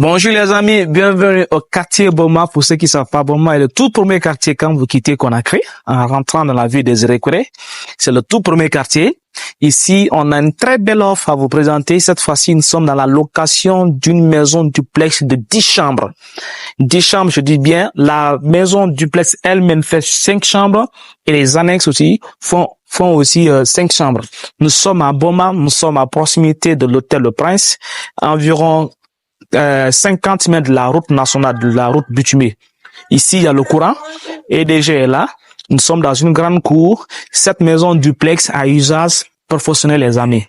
Bonjour les amis, bienvenue au quartier Boma. Pour ceux qui ne savent pas, Boma est le tout premier quartier quand vous quittez Conakry, en rentrant dans la ville des Zérékouré. C'est le tout premier quartier. Ici, on a une très belle offre à vous présenter. Cette fois-ci, nous sommes dans la location d'une maison duplex de 10 chambres. 10 chambres, je dis bien, la maison duplex elle-même fait 5 chambres et les annexes aussi font aussi 5 chambres. Nous sommes à Boma, nous sommes à proximité de l'hôtel Le Prince, environ 50 mètres de la route nationale, de la route bitumée. Ici, il y a le courant. EDG est là. Nous sommes dans une grande cour. Cette maison duplex à usage professionnel, les amis.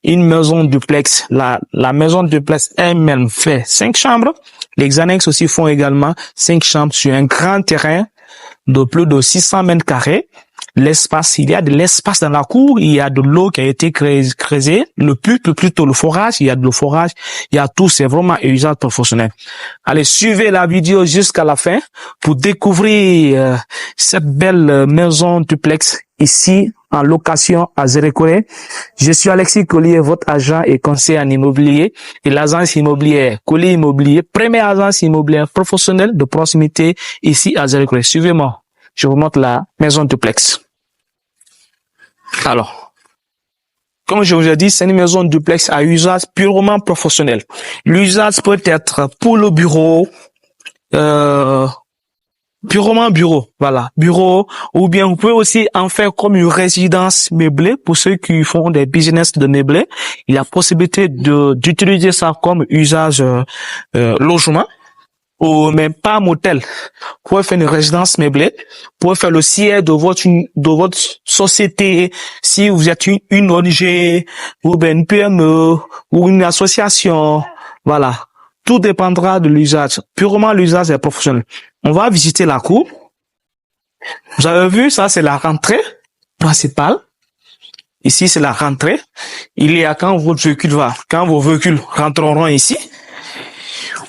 Une maison duplex, la maison duplex elle-même fait 5 chambres. Les annexes aussi font également 5 chambres sur un grand terrain de plus de 600 mètres carrés. L'espace, il y a de l'espace dans la cour, il y a de l'eau qui a été creusée, plutôt le forage, il y a de l'eau forage, il y a tout, c'est vraiment un usage professionnel. Allez, suivez la vidéo jusqu'à la fin pour découvrir cette belle maison duplex ici en location à Zérékouré. Je suis Alexis Collier, votre agent et conseiller en immobilier et l'agence immobilière Collier Immobilier, première agence immobilière professionnelle de proximité ici à Zérékouré. Suivez-moi, je vous montre la maison duplex. Alors, comme je vous ai dit, c'est une maison duplex à usage purement professionnel. L'usage peut être pour le bureau, purement bureau, voilà, bureau, ou bien vous pouvez aussi en faire comme une résidence meublée pour ceux qui font des business de meublé. Il y a possibilité d'utiliser ça comme usage logement. Ou même pas motel. Vous pouvez faire une résidence meublée. Vous pouvez faire le siège de votre société. Si vous êtes une ONG, ou bien une PME, ou une association. Voilà. Tout dépendra de l'usage. Purement l'usage est professionnel. On va visiter la cour. Vous avez vu, ça c'est la rentrée principale. Ici c'est la rentrée. Il y a quand vos véhicules rentreront ici,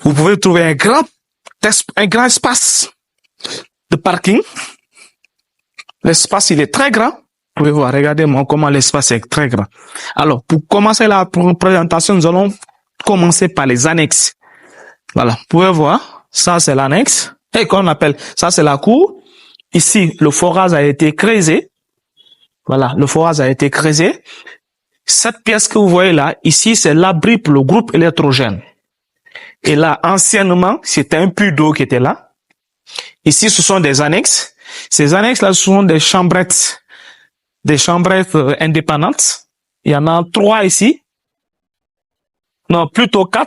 vous pouvez trouver un grand espace de parking. L'espace, il est très grand. Vous pouvez voir, regardez-moi comment l'espace est très grand. Alors, pour commencer la présentation, nous allons commencer par les annexes. Voilà, vous pouvez voir, ça c'est l'annexe. Et qu'on appelle, ça c'est la cour. Ici, le forage a été creusé. Voilà, le forage a été creusé. Cette pièce que vous voyez là, ici, c'est l'abri pour le groupe électrogène. Et là, anciennement, c'était un puits d'eau qui était là. Ici, ce sont des annexes. Ces annexes-là, ce sont des chambrettes indépendantes. Il y en a 3 ici. Non, plutôt 4.